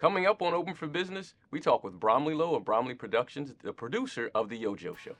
Coming up on Open for Business, we talk with Bromley Lowe of Bromley Productions, the producer of the YoJo Show.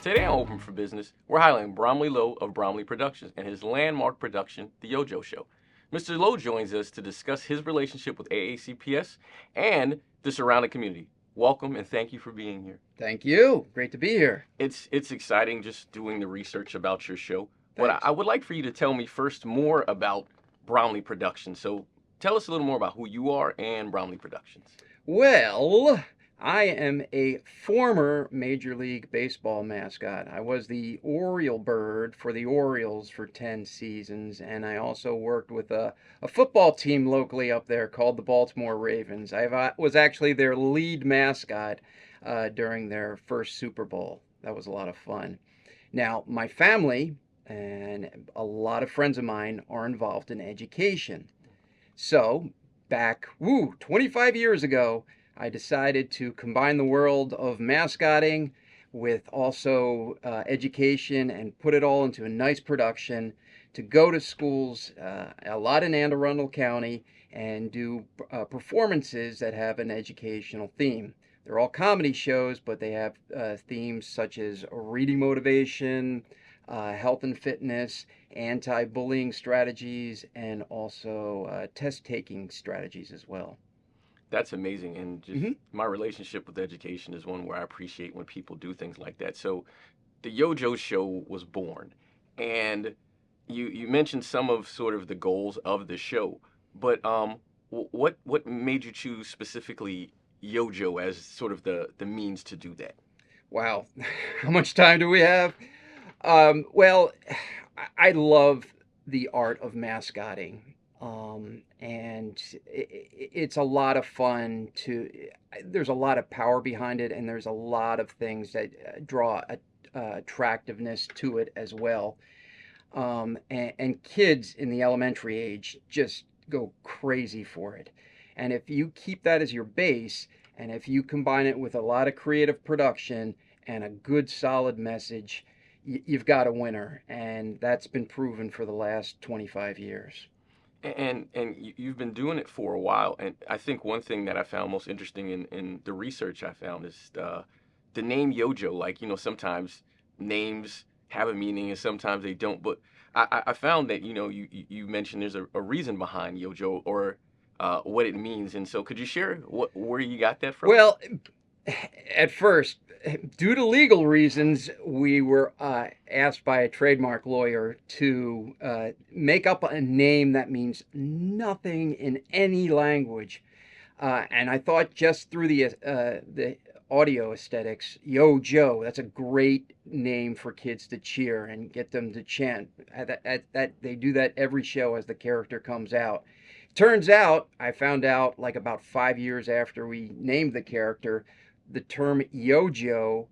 Today on Open for Business, we're highlighting Bromley Lowe of Bromley Productions and his landmark production, the YoJo Show. Mr. Lowe joins us to discuss his relationship with AACPS and the surrounding community. Welcome and thank you for being here. Thank you. Great to be here. It's exciting just doing the research about your show. Thanks. But I would like for you to tell me first more about Bromley Productions. So tell us a little more about who you are and Bromley Productions. Well, I am a former Major League Baseball mascot. I was the Oriole bird for the Orioles for 10 seasons, and I also worked with a football team locally up there called the Baltimore Ravens. I was actually their lead mascot during their first Super Bowl. That was a lot of fun. Now, my family and a lot of friends of mine are involved in education. So, back 25 years ago, I decided to combine the world of mascotting with also education and put it all into a nice production to go to schools, a lot in Anne Arundel County, and do performances that have an educational theme. They're all comedy shows, but they have themes such as reading motivation, health and fitness, anti-bullying strategies, and also test-taking strategies as well. That's amazing. And just my relationship with education is one where I appreciate when people do things like that. So the YoJo Show was born, and you mentioned some of sort of the goals of the show, but what made you choose specifically YoJo as sort of the means to do that? Wow, how much time do we have? Well, I love the art of mascotting. And it's a lot of fun there's a lot of power behind it, and there's a lot of things that draw attractiveness to it as well. And kids in the elementary age just go crazy for it. And if you keep that as your base, and if you combine it with a lot of creative production and a good solid message, you've got a winner. And that's been proven for the last 25 years. And you've been doing it for a while, and I think one thing that I found most interesting in the research I found is the name YoJo. Like, sometimes names have a meaning and sometimes they don't. But I found that you mentioned there's a reason behind YoJo or what it means, and so could you share where you got that from? Well, at first, due to legal reasons, we were asked by a trademark lawyer to make up a name that means nothing in any language. And I thought just through the audio aesthetics, YoJo, that's a great name for kids to cheer and get them to chant. They do that every show as the character comes out. Turns out, I found out like about 5 years after we named the character, the term YoJo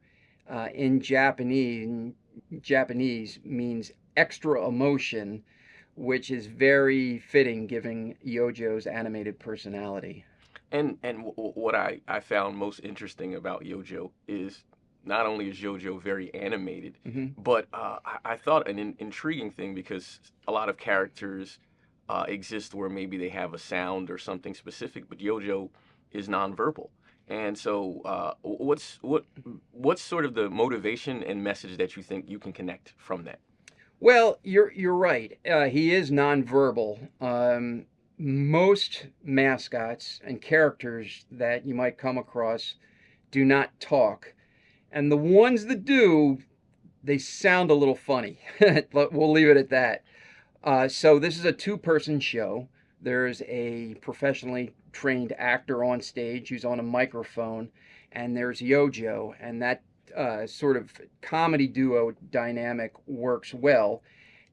in Japanese means extra emotion, which is very fitting given YoJo's animated personality. And what I found most interesting about YoJo is not only is YoJo very animated, but I thought an intriguing thing because a lot of characters exist where maybe they have a sound or something specific, but YoJo is nonverbal. And so, what's sort of the motivation and message that you think you can connect from that? Well, you're right. He is nonverbal. Most mascots and characters that you might come across do not talk, and the ones that do, they sound a little funny. We'll leave it at that. So this is a two-person show. There's a professionally trained actor on stage who's on a microphone, and there's YoJo, and that sort of comedy duo dynamic works well,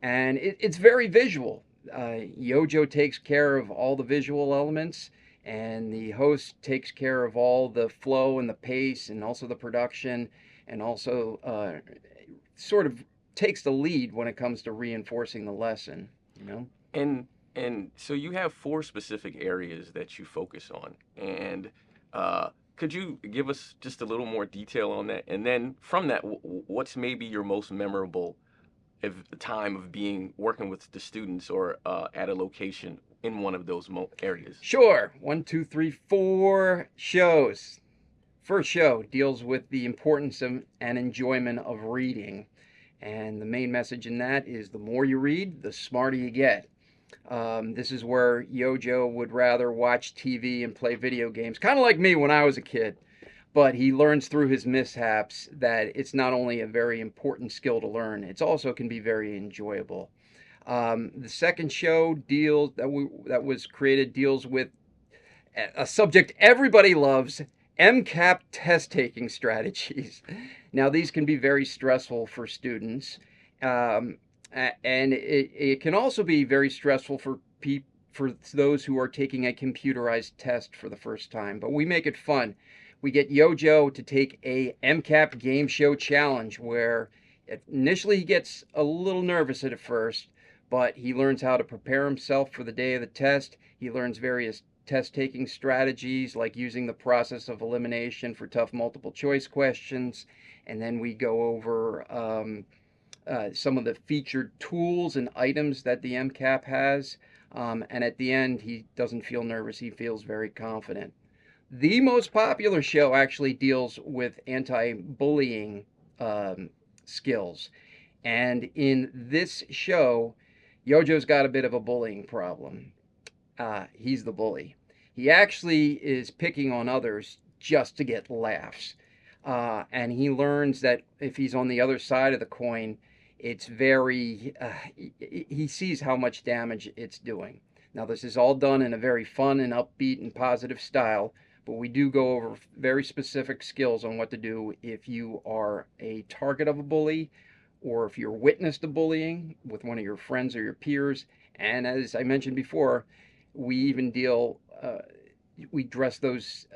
and it's very visual. YoJo takes care of all the visual elements, and the host takes care of all the flow and the pace and also the production, and also sort of takes the lead when it comes to reinforcing the lesson, And so you have 4 specific areas that you focus on, and could you give us just a little more detail on that? And then from that, what's maybe your most memorable the time of being working with the students or at a location in one of those areas? Sure. One, two, three, four shows. First show deals with the importance of and enjoyment of reading. And the main message in that is the more you read, the smarter you get. This is where YoJo would rather watch TV and play video games, kind of like me when I was a kid. But he learns through his mishaps that it's not only a very important skill to learn, it also can be very enjoyable. The second show that was created deals with a subject everybody loves: MCAP test taking strategies. Now, these can be very stressful for students, um, and it can also be very stressful for those who are taking a computerized test for the first time. But we make it fun. We get YoJo to take a MCAP game show challenge where initially he gets a little nervous at first, but he learns how to prepare himself for the day of the test. He learns various test taking strategies like using the process of elimination for tough multiple choice questions. And then we go over some of the featured tools and items that the MCAP has. And at the end, he doesn't feel nervous, he feels very confident. The most popular show actually deals with anti bullying skills. And in this show, YoJo's got a bit of a bullying problem. He's the bully. He actually is picking on others just to get laughs. And he learns that if he's on the other side of the coin, it's he sees how much damage it's doing. Now, this is all done in a very fun and upbeat and positive style, but we do go over very specific skills on what to do if you are a target of a bully or if you're witness to bullying with one of your friends or your peers. And as I mentioned before, we even we address those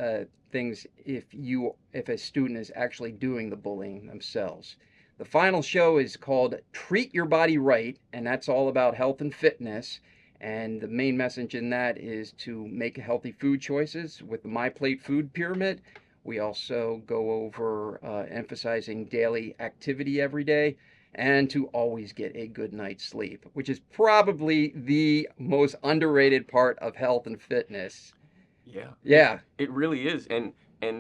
things if a student is actually doing the bullying themselves. The final show is called Treat Your Body Right, and that's all about health and fitness. And the main message in that is to make healthy food choices with the My Plate Food Pyramid. We also go over emphasizing daily activity every day and to always get a good night's sleep, which is probably the most underrated part of health and fitness. Yeah, Yeah. it really is. And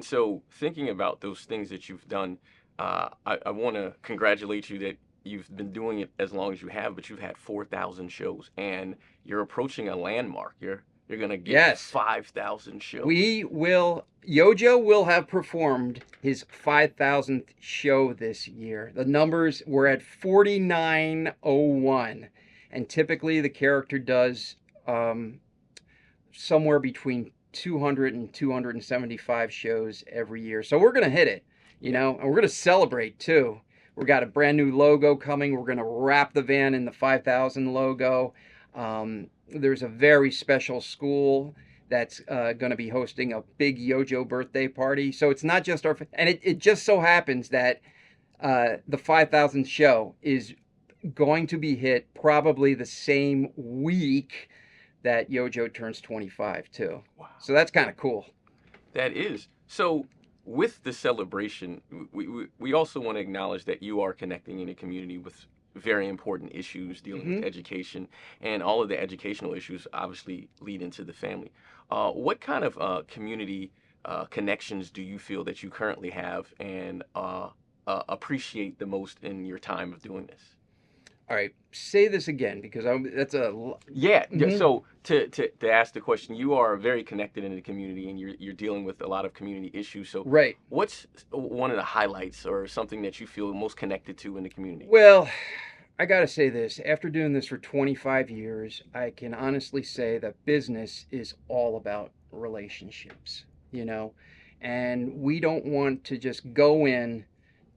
so thinking about those things that you've done, I want to congratulate you that you've been doing it as long as you have, but you've had 4,000 shows, and you're approaching a landmark. You're gonna get Yes. 5,000 shows. YoJo will have performed his 5,000th show this year. The numbers were at 4,901, and typically the character does somewhere between 200 and 275 shows every year. So we're gonna hit it, you know, and we're gonna celebrate too. We've got a brand new logo coming. We're gonna wrap the van in the 5,000 logo. There's a very special school that's going to be hosting a big YoJo birthday party. So it's not just and it just so happens that the 5,000th show is going to be hit probably the same week that YoJo turns 25 too. Wow. So that's kind of cool. That is. So with the celebration, we also want to acknowledge that you are connecting in a community with very important issues dealing with education, and all of the educational issues obviously lead into the family. What kind of community connections do you feel that you currently have and appreciate the most in your time of doing this? All right, say this again because that's a Yeah. So to ask the question, you are very connected in the community, and you're dealing with a lot of community issues. So right. what's one of the highlights or something that you feel most connected to in the community? Well, I gotta say this. After doing this for 25 years, I can honestly say that business is all about relationships, you know, and we don't want to just go in,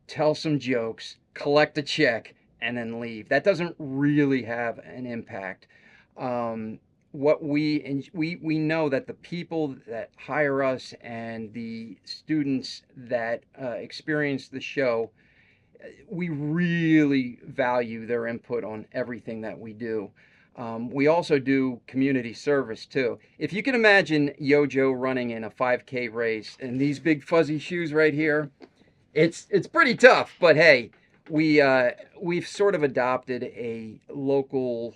tell some jokes, collect a check, and then leave. That doesn't really have an impact. What we know that the people that hire us and the students that experience the show, we really value their input on everything that we do. We also do community service too. If you can imagine YoJo running in a 5K race and these big fuzzy shoes right here, it's pretty tough, but hey, we we've sort of adopted a local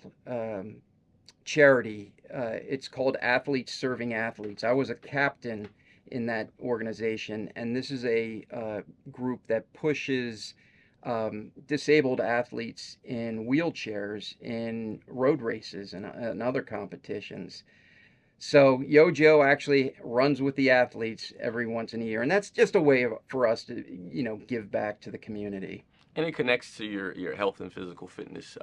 charity. It's called Athletes Serving Athletes. I was a captain in that organization, and this is a group that pushes disabled athletes in wheelchairs in road races and other competitions. So YoJo actually runs with the athletes every once in a year, and that's just a way for us to, give back to the community. And it connects to your health and physical fitness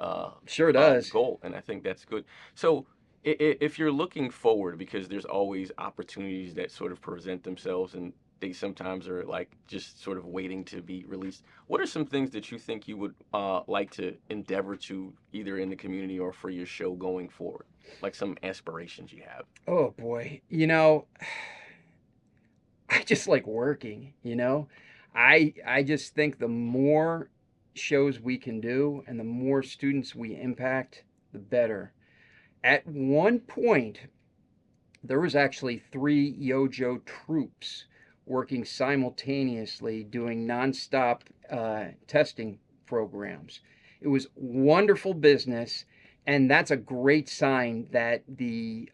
Sure does. goal, and I think that's good. So if you're looking forward, because there's always opportunities that sort of present themselves, and they sometimes are like just sort of waiting to be released. What are some things that you think you would like to endeavor to either in the community or for your show going forward? Like some aspirations you have. Oh boy, I just like working. I just think the more shows we can do and the more students we impact, the better. At one point, there was actually 3 YoJo troops working simultaneously doing nonstop testing programs. It was wonderful business, and that's a great sign that the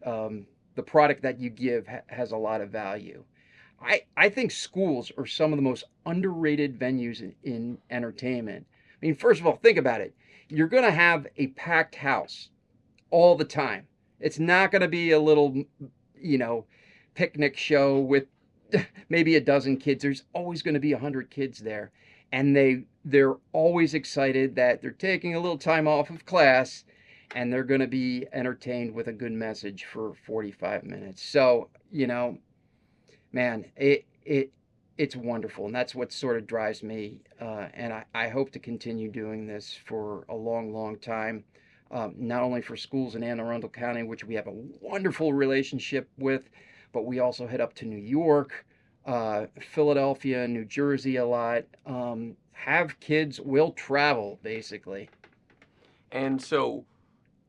product that you give has a lot of value. I think schools are some of the most underrated venues in entertainment. I mean, first of all, think about it. You're going to have a packed house all the time. It's not going to be a little, you know, picnic show with maybe a dozen kids. There's always going to be 100 kids there, and they're always excited that they're taking a little time off of class, and they're going to be entertained with a good message for 45 minutes. So, man, it's wonderful, and that's what sort of drives me. And I hope to continue doing this for a long, long time. Not only for schools in Anne Arundel County, which we have a wonderful relationship with, but we also head up to New York, Philadelphia, New Jersey a lot. Have kids will travel basically. And so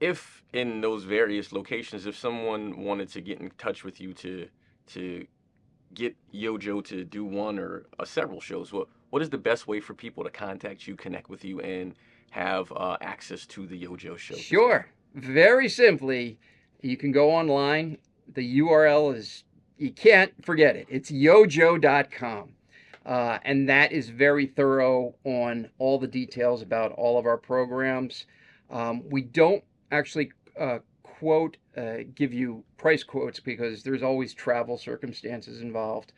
if in those various locations, if someone wanted to get in touch with you to get YoJo to do one or several shows, what is the best way for people to contact you, connect with you, and have access to the YoJo show to Sure. schedule? Very simply, you can go online. The URL is, you can't forget it. It's yojo.com. And that is very thorough on all the details about all of our programs. We don't actually give you price quotes because there's always travel circumstances involved.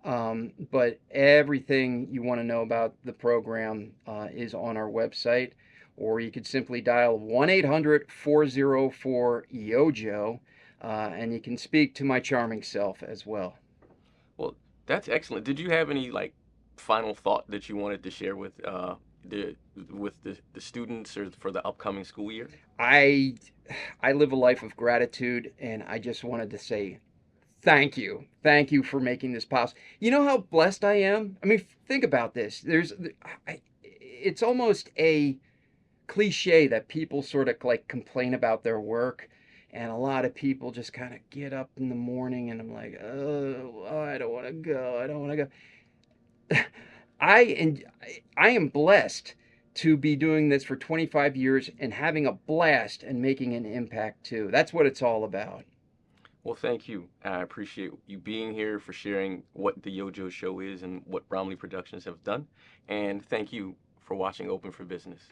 But everything you want to know about the program is on our website, or you could simply dial 1 800 404 YoJo, and you can speak to my charming self as well. Well, that's excellent. Did you have any like final thought that you wanted to share the with the students or for the upcoming school year? I, I live a life of gratitude, and I just wanted to say thank you. Thank you for making this possible. You know how blessed I am? I mean, think about this. It's almost a cliche that people sort of like complain about their work, and a lot of people just kind of get up in the morning and I'm like, oh, I don't want to go. I don't want to go. I and I am blessed to be doing this for 25 years and having a blast and making an impact too. That's what it's all about. Well, thank you. I appreciate you being here for sharing what the YoJo show is and what Bromley Productions have done. And thank you for watching Open for Business.